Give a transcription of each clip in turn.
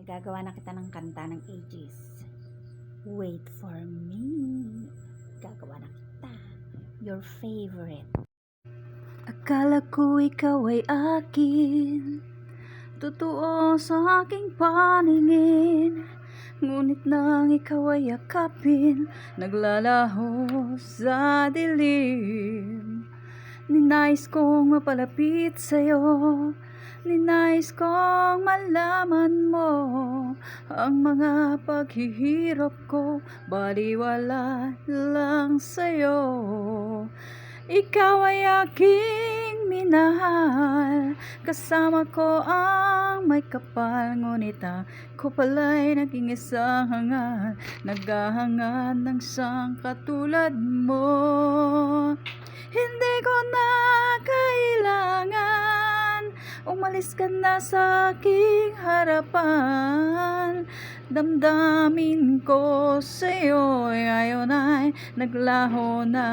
Gagawa na kita ng kanta ng Aegis. Wait for me. Gagawa na kita. Your favorite. Akala ko ikaw ay akin, totoo sa aking paningin. Ngunit nang ikaw ay yakapin, naglalaho sa dilim. Ninais kong mapalapit sa'yo, ninais kong malaman mo ang mga paghihirap ko, baliwala lang sa'yo. Ikaw ay aking minahal, kasama ko ang may kapal, ngunit ako pala'y naging isang hangal, naghahangad ng isang katulad mo. Hindi ko na kailangan umalis ka na sa aking harapan. Damdamin ko sa'yo ngayon ay naglaho na,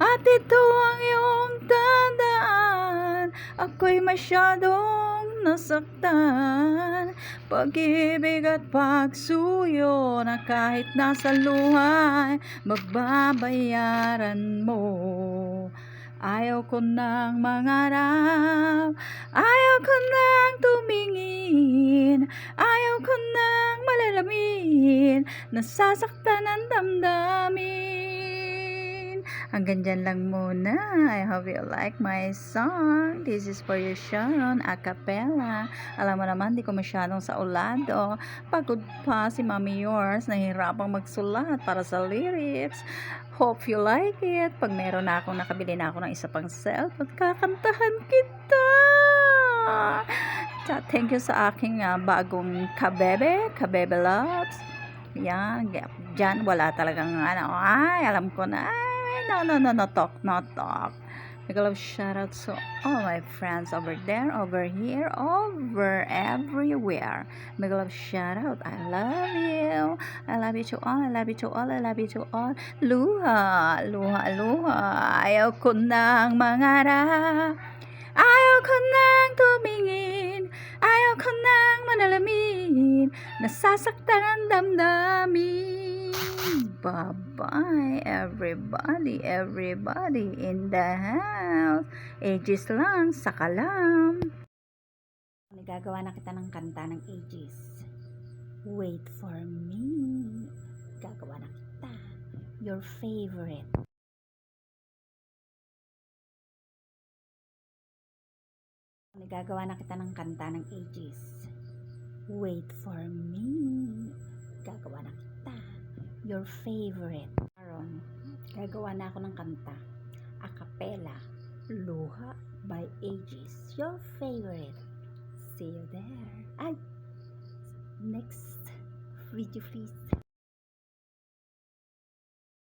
at ito ang iyong tandaan. Ako'y masyadong nasaktan, pag-ibig at pagsuyo na kahit nasa luha magbabayaran mo. Ayaw ko nang mangarap, ayaw ko nang tumingin, ayaw ko nang malalamin, nasasaktan ang damdamin. Hanggang dyan lang muna. I hope you like my song. This is for you, Sharon, a cappella. Alam mo naman, di ko masyadong sa ulado. Pagod pa si Mami Yours, nahihirapang magsulat para sa lyrics. Hope you like it. Pag meron na akong nakabili na ako ng isa pang cellphone, kakantahan kita. Thank you sa aking bagong kabebe loves. Yan, dyan wala talagang ay, alam ko na, ay, no talk. Big love shout out to all my friends over there, over here, over everywhere. Big love shout out. I love you. I love you to all. I love you to all. I love you to all. Luha. Ayaw ko nang mangarap, ayaw ko nang tumingin, ayaw ko nang manalamin, nasasaktan ang damdamin. Bye-bye everybody in the house. Aegis lang, sakalam. Nagagawa na kita ng kanta ng Aegis. Wait for me. Gagawa na kita. Your favorite. Nagagawa na kita ng kanta ng Aegis. Wait for me. Gagawa na kita. Your favorite. Aaron, gagawa na ako ng kanta. A cappella. Luha by Aegis. Your favorite. See you there. Ay, next video please.